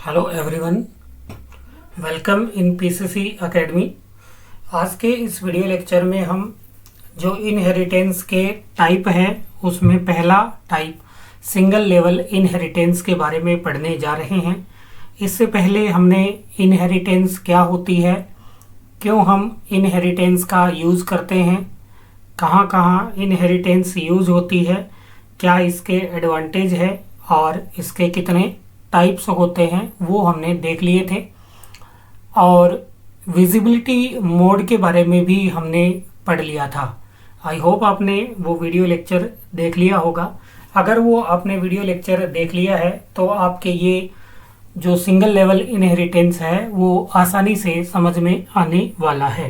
Hello everyone, welcome in PCC academy. आज के इस वीडियो लेक्चर में हम जो इनहेरिटेंस के टाइप हैं उसमें पहला टाइप सिंगल लेवल इनहेरिटेंस के बारे में पढ़ने जा रहे हैं। इससे पहले हमने इनहेरिटेंस क्या होती है, क्यों हम इनहेरिटेंस का यूज़ करते हैं, कहाँ कहाँ इनहेरिटेंस यूज़ होती है, क्या इसके एडवांटेज है और इसके कितने टाइप्स होते हैं वो हमने देख लिए थे। और विजिबिलिटी मोड के बारे में भी हमने पढ़ लिया था। आई होप आपने वो वीडियो लेक्चर देख लिया होगा। अगर वो आपने वीडियो लेक्चर देख लिया है तो आपके ये जो सिंगल लेवल इनहेरिटेंस है वो आसानी से समझ में आने वाला है।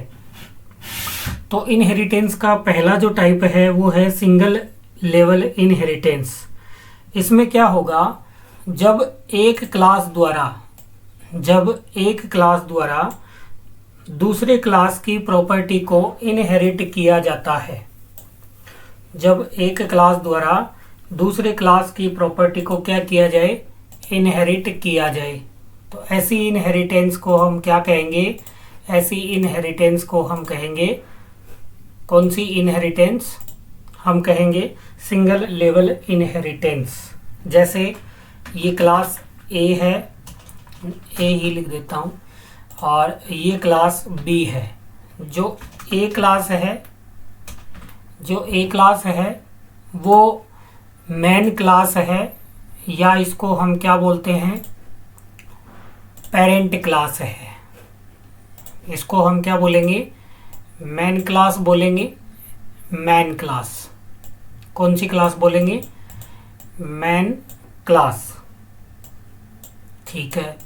तो इनहेरिटेंस का पहला जो टाइप है वो है सिंगल लेवल इनहेरिटेंस। इसमें क्या होगा, जब एक क्लास द्वारा दूसरे क्लास की प्रॉपर्टी को इनहेरिट किया जाता है, जब एक क्लास द्वारा दूसरे क्लास की प्रॉपर्टी को क्या किया जाए, इनहेरिट किया जाए, तो ऐसी इनहेरिटेंस को हम क्या कहेंगे, ऐसी इनहेरिटेंस को हम कहेंगे, कौन सी इनहेरिटेंस, हम कहेंगे सिंगल लेवल इनहेरिटेंस। जैसे ये क्लास ए है, ए ही लिख देता हूँ, और ये क्लास बी है। जो ए क्लास है वो मेन क्लास है, या इसको हम क्या बोलते हैं, पेरेंट क्लास है। इसको हम क्या बोलेंगे, मेन क्लास बोलेंगे, मेन क्लास। कौन सी क्लास बोलेंगे, मेन क्लास, ठीक है।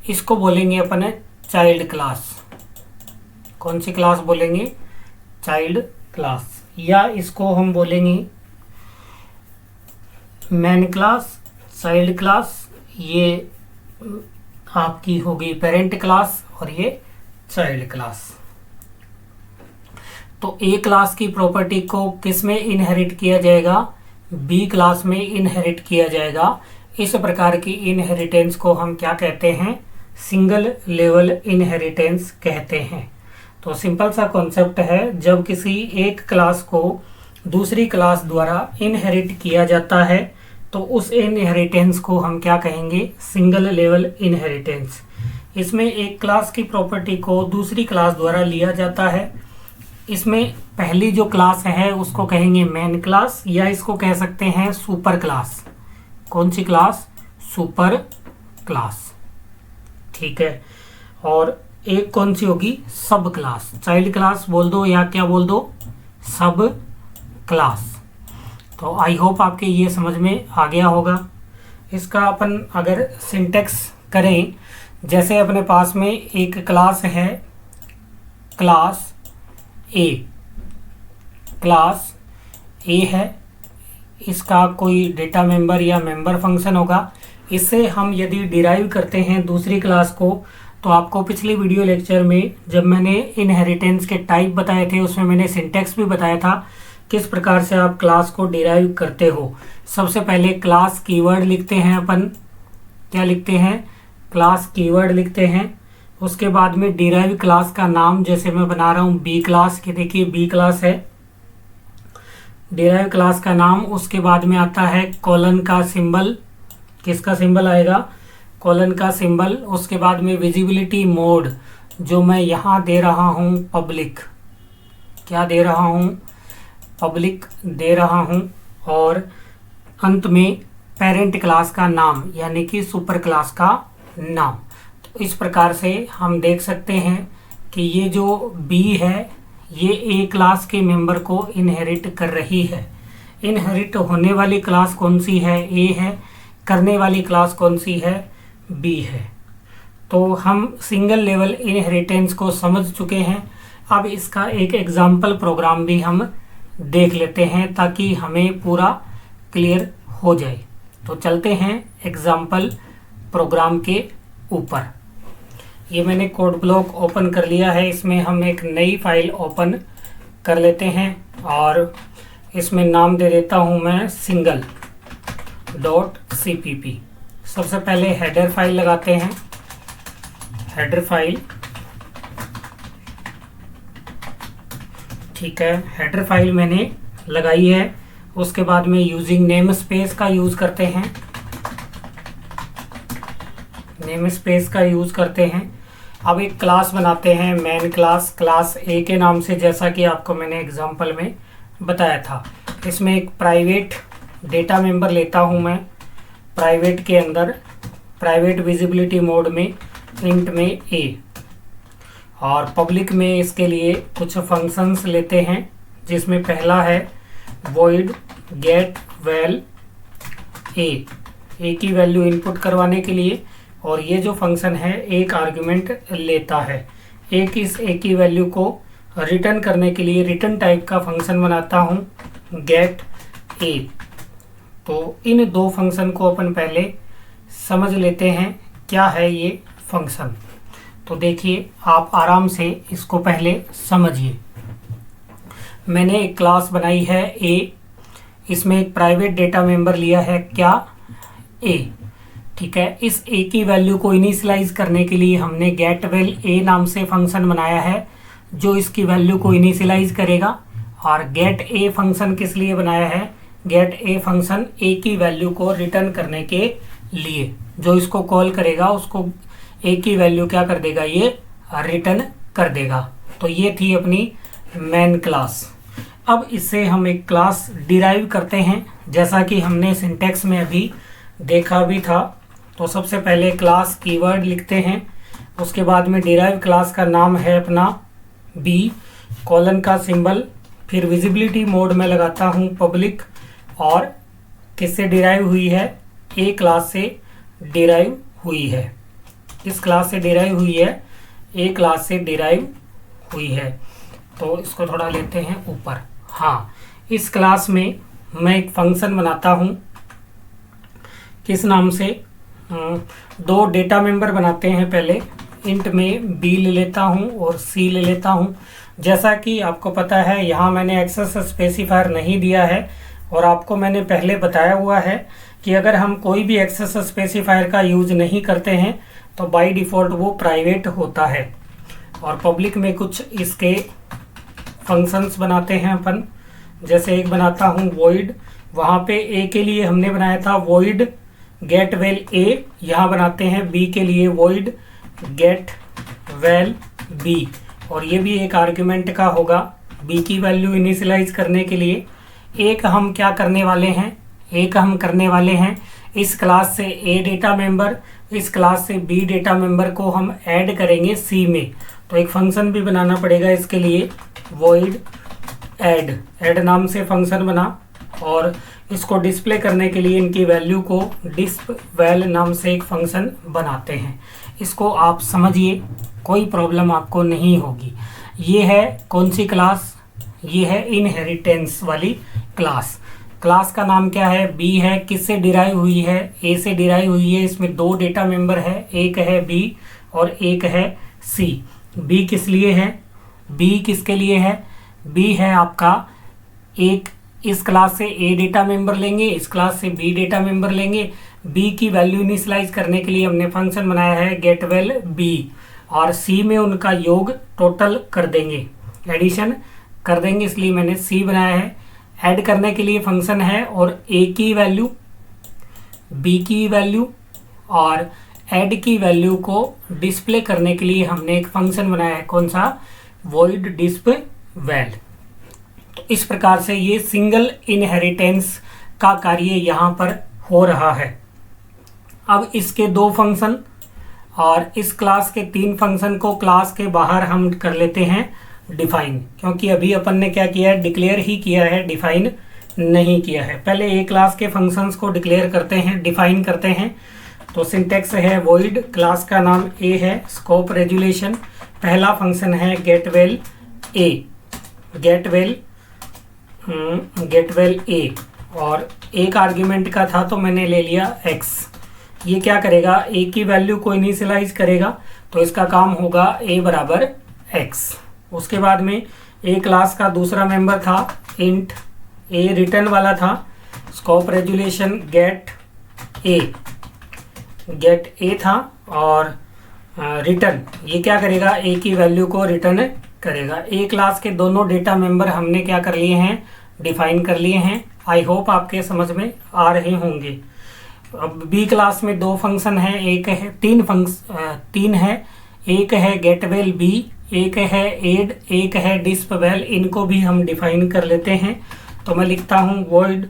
इसको बोलेंगे अपन चाइल्ड क्लास। कौन सी क्लास बोलेंगे, चाइल्ड क्लास। या इसको हम बोलेंगे मेन क्लास, चाइल्ड क्लास, ये आपकी होगी पेरेंट क्लास, और ये चाइल्ड क्लास। तो ए क्लास की प्रॉपर्टी को किस में इनहेरिट किया जाएगा, बी क्लास में इनहेरिट किया जाएगा। इस प्रकार की इनहेरिटेंस को हम क्या कहते हैं, सिंगल लेवल इनहेरिटेंस कहते हैं। तो सिंपल सा कॉन्सेप्ट है, जब किसी एक क्लास को दूसरी क्लास द्वारा इनहेरिट किया जाता है तो उस इनहेरिटेंस को हम क्या कहेंगे, सिंगल लेवल इनहेरिटेंस। इसमें एक क्लास की प्रॉपर्टी को दूसरी क्लास द्वारा लिया जाता है। इसमें पहली जो क्लास है उसको कहेंगे मेन क्लास, या इसको कह सकते हैं सुपर क्लास। कौन सी क्लास, सुपर क्लास, ठीक है। और एक कौन सी होगी, सब क्लास। चाइल्ड क्लास बोल दो या क्या बोल दो, सब क्लास। तो आई होप आपके ये समझ में आ गया होगा। इसका अपन अगर सिंटेक्स करें, जैसे अपने पास में एक क्लास है, क्लास ए, क्लास ए है, इसका कोई डेटा मेंबर या मेंबर फंक्शन होगा। इससे हम यदि डिराइव करते हैं दूसरी क्लास को, तो आपको पिछले वीडियो लेक्चर में जब मैंने इनहेरिटेंस के टाइप बताए थे उसमें मैंने सिंटेक्स भी बताया था किस प्रकार से आप क्लास को डिराइव करते हो। सबसे पहले क्लास कीवर्ड लिखते हैं अपन, क्या लिखते हैं, क्लास कीवर्ड लिखते हैं। उसके बाद में डिराइव क्लास का नाम, जैसे मैं बना रहा हूँ बी क्लास, कि देखिए बी क्लास है, डिराइव क्लास का नाम। उसके बाद में आता है कॉलन का सिंबल, किसका सिंबल आएगा, कॉलन का सिंबल। उसके बाद में विजिबिलिटी मोड, जो मैं यहाँ दे रहा हूँ पब्लिक, क्या दे रहा हूँ, पब्लिक दे रहा हूँ। और अंत में पेरेंट क्लास का नाम, यानी कि सुपर क्लास का नाम। तो इस प्रकार से हम देख सकते हैं कि ये जो बी है ये ए क्लास के मेंबर को इनहेरिट कर रही है। इनहेरिट होने वाली क्लास कौन सी है, ए है, करने वाली क्लास कौन सी है, बी है। तो हम सिंगल लेवल इनहेरिटेंस को समझ चुके हैं। अब इसका एक एग्जाम्पल प्रोग्राम भी हम देख लेते हैं ताकि हमें पूरा क्लियर हो जाए। तो चलते हैं एग्जाम्पल प्रोग्राम के ऊपर। ये मैंने कोड ब्लॉक ओपन कर लिया है। इसमें हम एक नई फाइल ओपन कर लेते हैं और इसमें नाम दे देता हूँ मैं single.cpp। सबसे पहले हेडर फाइल लगाते हैं। हेडर फाइल, ठीक है, हेडर फाइल मैंने लगाई है। उसके बाद में यूजिंग नेम स्पेस का यूज करते हैं। नेम स्पेस का यूज करते हैं। अब एक क्लास बनाते हैं, मेन क्लास, क्लास ए के नाम से, जैसा कि आपको मैंने एग्जांपल में बताया था। इसमें एक प्राइवेट डेटा मेंबर लेता हूं मैं। प्राइवेट के अंदर, प्राइवेट विजिबिलिटी मोड में, इंट में ए, और पब्लिक में इसके लिए कुछ फंक्शंस लेते हैं, जिसमें पहला है void get val ए की वैल्यू इनपुट करवाने के लिए, और ये जो फंक्शन है एक आर्गुमेंट लेता है। इस ए की वैल्यू को रिटर्न करने के लिए रिटर्न टाइप का फंक्शन बनाता हूँ, गेट ए। तो इन दो फंक्शन को अपन पहले समझ लेते हैं क्या है ये फंक्शन। तो देखिए, आप आराम से इसको पहले समझिए। मैंने एक क्लास बनाई है ए, इसमें एक प्राइवेट डेटा मेंबर लिया है क्या, ए, ठीक है। इस ए की वैल्यू को इनिशियलाइज करने के लिए हमने गेटवेल ए नाम से फंक्शन बनाया है, जो इसकी वैल्यू को इनिशियलाइज करेगा। और गेट ए फंक्शन किस लिए बनाया है, गेट ए फंक्शन ए की वैल्यू को रिटर्न करने के लिए, जो इसको कॉल करेगा उसको ए की वैल्यू क्या कर देगा, ये रिटर्न कर देगा। तो ये थी अपनी मेन क्लास। अब इससे हम एक क्लास डिराइव करते हैं, जैसा कि हमने सिंटेक्स में अभी देखा भी था। तो सबसे पहले क्लास कीवर्ड लिखते हैं, उसके बाद में डिराइव क्लास का नाम है अपना बी, कॉलन का सिंबल, फिर विजिबिलिटी मोड में लगाता हूँ पब्लिक, और किससे डिराइव हुई है, ए क्लास से डिराइव हुई है। इस क्लास से डिराइव हुई है, ए क्लास से डिराइव हुई है। तो इसको थोड़ा लेते हैं ऊपर। हाँ, इस क्लास में मैं एक फंक्शन बनाता हूँ, किस नाम से, दो डेटा मेंबर बनाते हैं। पहले इंट में बी ले लेता हूँ और सी ले लेता हूँ। जैसा कि आपको पता है, यहाँ मैंने एक्सेस स्पेसिफायर नहीं दिया है, और आपको मैंने पहले बताया हुआ है कि अगर हम कोई भी एक्सेस स्पेसिफायर का यूज नहीं करते हैं तो बाय डिफ़ॉल्ट वो प्राइवेट होता है। और पब्लिक में कुछ इसके फंक्शंस बनाते हैं अपन। जैसे एक बनाता हूँ void, वहाँ पे ए के लिए हमने बनाया था void get val a, यहाँ बनाते हैं बी के लिए void get val b, और ये भी एक आर्ग्यूमेंट का होगा बी की वैल्यू इनिशियलाइज करने के लिए। एक हम क्या करने वाले हैं, इस क्लास से ए डेटा मेंबर, इस क्लास से बी डेटा मेंबर को हम ऐड करेंगे सी में। तो एक फंक्शन भी बनाना पड़ेगा इसके लिए, void ऐड नाम से फंक्शन बना, और इसको डिस्प्ले करने के लिए इनकी वैल्यू को dispval नाम से एक फंक्शन बनाते हैं। इसको आप समझिए, कोई प्रॉब्लम आपको नहीं होगी। ये है कौन सी क्लास, ये है इनहेरिटेंस वाली क्लास। क्लास का नाम क्या है, बी है। किससे डिराइव हुई है, ए से डिराइव हुई है। इसमें दो डेटा मेंबर है, एक है बी और एक है सी। बी किस लिए है, बी किसके लिए है, बी है आपका एक, इस क्लास से ए डेटा मेंबर लेंगे, इस क्लास से बी डेटा मेंबर लेंगे। बी की वैल्यू इनिशियलाइज करने के लिए हमने फंक्शन बनाया है गेटवेल बी, और सी में उनका योग टोटल कर देंगे, एडिशन कर देंगे, इसलिए मैंने सी बनाया है। ऐड करने के लिए फंक्शन है, और ए की वैल्यू, बी की वैल्यू और ऐड की वैल्यू को डिस्प्ले करने के लिए हमने एक फंक्शन बनाया है, कौन सा, void dispval। तो इस प्रकार से ये सिंगल इनहेरिटेंस का कार्य यहाँ पर हो रहा है। अब इसके दो फंक्शन और इस क्लास के तीन फंक्शन को क्लास के बाहर हम कर लेते हैं डिफाइन, क्योंकि अभी अपन ने क्या किया है, डिक्लेयर ही किया है, डिफाइन नहीं किया है। पहले ए क्लास के फंक्शंस को डिक्लेयर करते हैं, डिफाइन करते हैं। तो सिंटेक्स है void, क्लास का नाम ए है, स्कोप रेजुलेशन, पहला फंक्शन है गेटवेल ए, गेटवेल ए, और एक आर्ग्यूमेंट का था तो मैंने ले लिया x। ये क्या करेगा, ए की वैल्यू को इनिशियलाइज करेगा, तो इसका काम होगा a बराबर x। उसके बाद में ए क्लास का दूसरा मेंबर था इंट ए, रिटर्न वाला था, स्कोप रेजुलेशन गेट ए, गेट ए था और रिटर्न ये क्या करेगा, ए की वैल्यू को रिटर्न करेगा। ए क्लास के दोनों डेटा मेंबर हमने क्या कर लिए हैं, डिफाइन कर लिए हैं। आई होप आपके समझ में आ रहे होंगे। अब बी क्लास में दो फंक्शन है, एक है तीन है, एक है गेटवेल बी, एक है एड, एक है डिस्पवेल। इनको भी हम डिफाइन कर लेते हैं। तो मैं लिखता हूँ वॉइड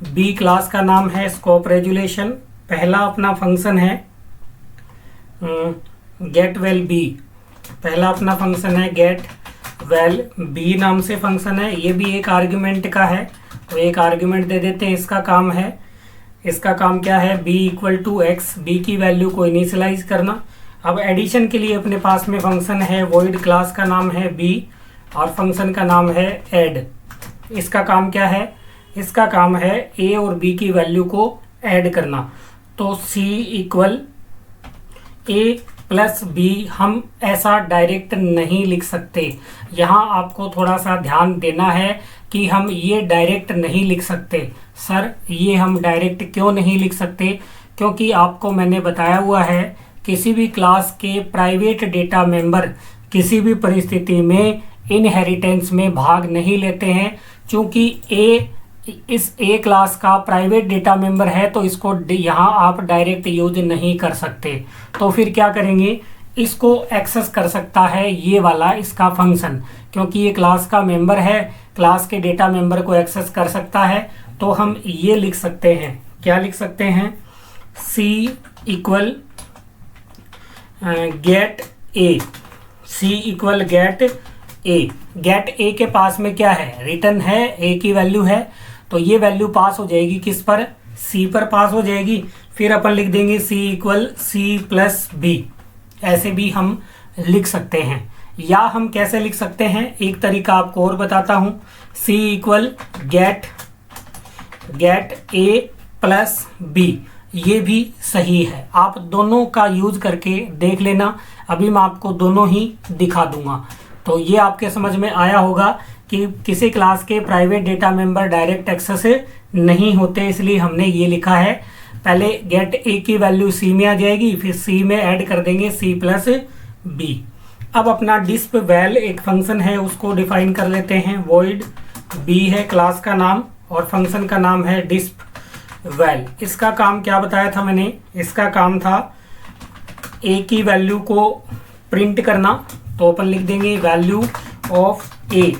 बी क्लास का नाम है स्कोप रेजुलेशन। पहला अपना फंक्शन है गेटवेल बी, पहला अपना फंक्शन है गेट वेल बी नाम से फंक्शन है। ये भी एक आर्ग्यूमेंट का है, तो एक आर्ग्यूमेंट दे देते हैं। इसका काम है, इसका काम क्या है, b equal to x, b की वैल्यू को इनिशियलाइज करना। अब एडिशन के लिए अपने पास में फंक्शन है वॉइड, क्लास का नाम है b और फंक्शन का नाम है ऐड। इसका काम क्या है, इसका काम है a और b की वैल्यू को ऐड करना। तो c equal a plus B हम ऐसा डायरेक्ट नहीं लिख सकते। यहाँ आपको थोड़ा सा ध्यान देना है कि हम ये डायरेक्ट नहीं लिख सकते। सर ये हम डायरेक्ट क्यों नहीं लिख सकते, क्योंकि आपको मैंने बताया हुआ है किसी भी क्लास के प्राइवेट डेटा मेंबर किसी भी परिस्थिति में इनहेरिटेंस में भाग नहीं लेते हैं। चूंकि इस ए क्लास का प्राइवेट डेटा मेंबर है तो इसको यहाँ आप डायरेक्ट यूज नहीं कर सकते। तो फिर क्या करेंगे, इसको एक्सेस कर सकता है ये वाला इसका फंक्शन, क्योंकि ये क्लास का मेंबर है, क्लास के डेटा मेंबर को एक्सेस कर सकता है। तो हम ये लिख सकते हैं, क्या लिख सकते हैं, c इक्वल गेट ए, c इक्वल गेट ए। गेट ए के पास में क्या है, रिटर्न है, ए की वैल्यू है, तो ये वैल्यू पास हो जाएगी किस पर, सी पर पास हो जाएगी। फिर अपन लिख देंगे c equal C plus B, ऐसे भी हम लिख सकते हैं। या हम कैसे लिख सकते हैं, एक तरीका आपको और बताता हूं, c equal get A plus B, ये भी सही है। आप दोनों का यूज करके देख लेना, अभी मैं आपको दोनों ही दिखा दूंगा। तो ये आपके समझ में आया होगा कि किसी क्लास के private data member direct access नहीं होते, इसलिए हमने ये लिखा है। पहले गेट ए की वैल्यू सी में आ जाएगी, फिर सी में ऐड कर देंगे सी प्लस बी। अब अपना डिस्प वैल एक फंक्शन है, उसको डिफाइन कर लेते हैं। वॉइड बी है क्लास का नाम और फंक्शन का नाम है डिस्प वैल। इसका काम क्या बताया था मैंने, इसका काम था ए की वैल्यू को प्रिंट करना। तो अपन लिख देंगे वैल्यू ऑफ ए,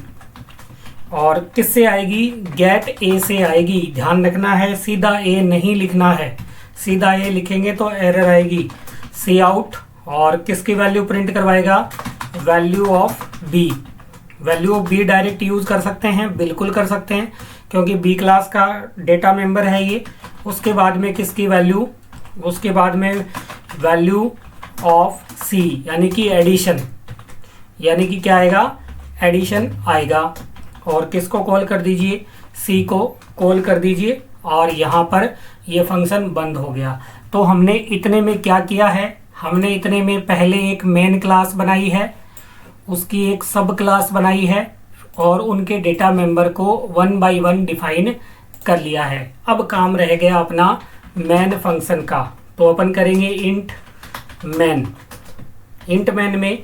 और किससे आएगी, गेट ए से आएगी। ध्यान रखना है सीधा ए नहीं लिखना है, सीधा ए लिखेंगे तो एरर आएगी। सी आउट, और किसकी वैल्यू प्रिंट करवाएगा, value of B. Value of B direct use कर सकते हैं, बिल्कुल कर सकते हैं, क्योंकि बी क्लास का डेटा मेंबर है ये। उसके बाद में किसकी वैल्यू, उसके बाद में वैल्यू ऑफ सी, यानी कि एडिशन, यानी कि क्या आएगा, एडिशन आएगा। और किसको कॉल कर दीजिए, सी को कॉल कर दीजिए, और यहाँ पर ये फंक्शन बंद हो गया। तो हमने इतने में क्या किया है, हमने इतने में पहले एक मेन क्लास बनाई है, उसकी एक सब क्लास बनाई है, और उनके डेटा मेंबर को 1 बाय 1 डिफाइन कर लिया है। अब काम रह गया अपना मेन फंक्शन का। तो अपन करेंगे इंट मेन। इंट मेन में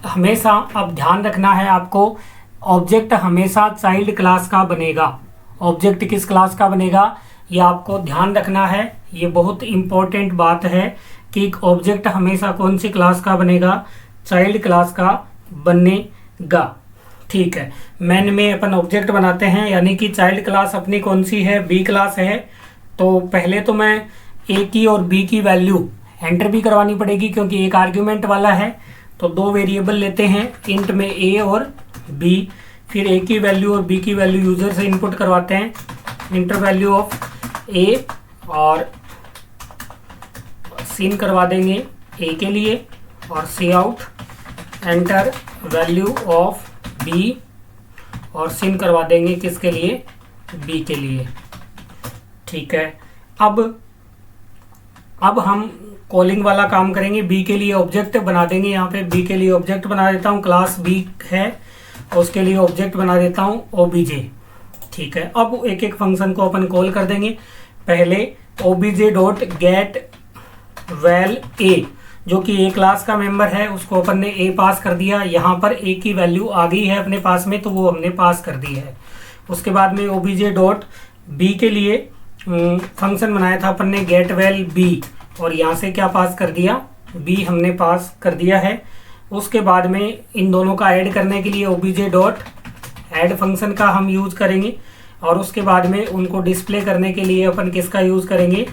हमेशा अब ध्यान रखना है आपको, ऑब्जेक्ट हमेशा चाइल्ड क्लास का बनेगा। ऑब्जेक्ट किस क्लास का बनेगा, ये आपको ध्यान रखना है। ये बहुत इंपॉर्टेंट बात है कि ऑब्जेक्ट हमेशा कौन सी क्लास का बनेगा, चाइल्ड क्लास का बनेगा। ठीक है, मेन में अपन ऑब्जेक्ट बनाते हैं, यानी कि चाइल्ड क्लास अपनी कौन सी है, बी क्लास है। तो पहले तो मैं ए की और बी की वैल्यू एंटर भी करवानी पड़ेगी, क्योंकि एक आर्ग्यूमेंट वाला है। तो दो वेरिएबल लेते हैं, इंट में ए और बी, फिर ए की वैल्यू और बी की वैल्यू यूजर से इनपुट करवाते हैं। इंटर वैल्यू ऑफ ए और सीन करवा देंगे ए के लिए, और C out enter value of B, और सीन करवा देंगे किसके लिए, बी के लिए। ठीक है, अब हम कॉलिंग वाला काम करेंगे। बी के लिए ऑब्जेक्ट बना देंगे, यहाँ पे बी के लिए ऑब्जेक्ट बना देता हूँ, क्लास बी है, उसके लिए ऑब्जेक्ट बना देता हूँ ओबीजे। ठीक है, अब एक एक फंक्शन को अपन कॉल कर देंगे। पहले ओबीजे डॉट गेट वैल ए, जो कि ए क्लास का मेंबर है, उसको अपन ने ए पास कर दिया। यहाँ पर ए की वैल्यू आ गई है अपने पास में, तो वो हमने पास कर दी है। उसके बाद में ओबीजे डॉट बी के लिए फंक्शन बनाया था अपन ने गेट वैल बी, और यहाँ से क्या पास कर दिया, बी हमने पास कर दिया है। उसके बाद में इन दोनों का ऐड करने के लिए ओबीजे डॉट ऐड फंक्शन का हम यूज करेंगे, और उसके बाद में उनको डिस्प्ले करने के लिए अपन किसका यूज करेंगे,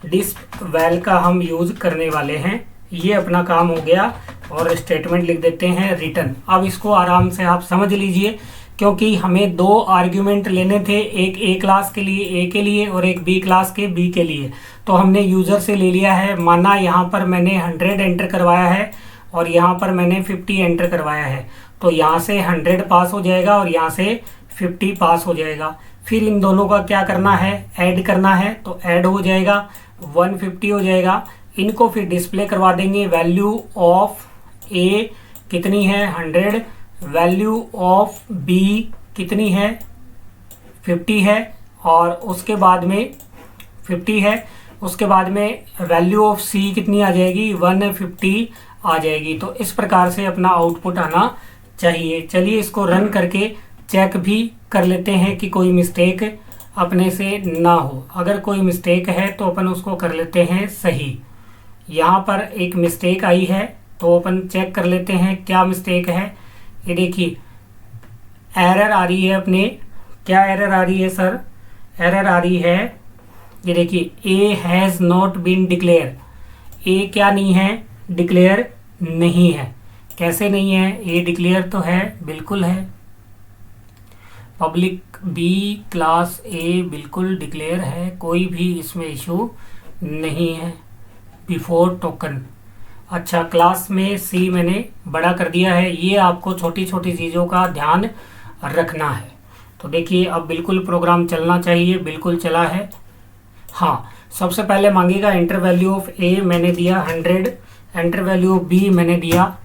डिस्प वैल का हम यूज करने वाले हैं। ये अपना काम हो गया, और स्टेटमेंट लिख देते हैं रिटर्न। अब इसको आराम से आप समझ लीजिए, क्योंकि हमें दो आर्ग्यूमेंट लेने थे, एक ए क्लास के लिए ए के लिए और एक बी क्लास के बी के लिए। तो हमने यूजर से ले लिया है, माना यहाँ पर मैंने 100 एंटर करवाया है और यहाँ पर मैंने 50 एंटर करवाया है, तो यहाँ से 100 पास हो जाएगा और यहाँ से 50 पास हो जाएगा। फिर इन दोनों का क्या करना है, ऐड करना है, तो ऐड हो जाएगा, 150 हो जाएगा। इनको फिर डिस्प्ले करवा देंगे, वैल्यू ऑफ ए कितनी है 100, वैल्यू ऑफ बी कितनी है 50 है, और उसके बाद में 50 है, उसके बाद में वैल्यू ऑफ सी कितनी आ जाएगी 150 आ जाएगी। तो इस प्रकार से अपना आउटपुट आना चाहिए। चलिए इसको रन करके चेक भी कर लेते हैं कि कोई मिस्टेक अपने से ना हो। अगर कोई मिस्टेक है तो अपन उसको कर लेते हैं सही। यहाँ पर एक मिस्टेक आई है, तो अपन चेक कर लेते हैं क्या मिस्टेक है। ये देखिए एरर आ रही है अपने, क्या एरर आ रही है सर, एरर आ रही है, ये देखिए A has not been declare. A क्या नहीं है, डिक्लेयर नहीं है। कैसे नहीं है, ए डिक्लेयर तो है, बिल्कुल है। पब्लिक बी क्लास ए बिल्कुल डिक्लेयर है, कोई भी इसमें इशू नहीं है। बिफोर टोकन, अच्छा क्लास में सी मैंने बड़ा कर दिया है। ये आपको छोटी छोटी चीज़ों का ध्यान रखना है। तो देखिए अब बिल्कुल प्रोग्राम चलना चाहिए, बिल्कुल चला है। हाँ, सबसे पहले मांगेगा एंटर वैल्यू ऑफ ए, मैंने दिया 100, एंटर वैल्यू ऑफ बी मैंने दिया,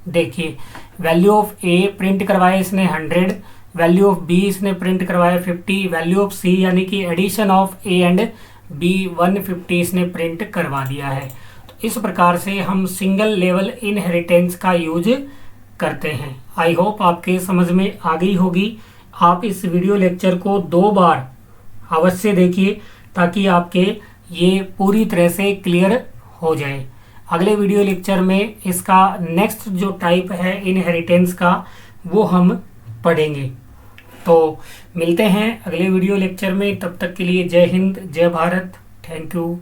देखिए वैल्यू ऑफ ए प्रिंट करवाया इसने 100, वैल्यू ऑफ बी इसने प्रिंट करवाया 50, वैल्यू ऑफ सी यानी कि addition of A and B 150 इसने प्रिंट करवा दिया है। तो इस प्रकार से हम सिंगल लेवल इनहेरिटेंस का यूज करते हैं। आई होप आपके समझ में आ गई होगी। आप इस वीडियो लेक्चर को 2 बार अवश्य देखिए, ताकि आपके ये पूरी तरह से क्लियर हो जाए। अगले वीडियो लेक्चर में इसका नेक्स्ट जो टाइप है इनहेरिटेंस का, वो हम पढ़ेंगे। तो मिलते हैं अगले वीडियो लेक्चर में, तब तक के लिए जय हिंद, जय भारत, थैंक यू।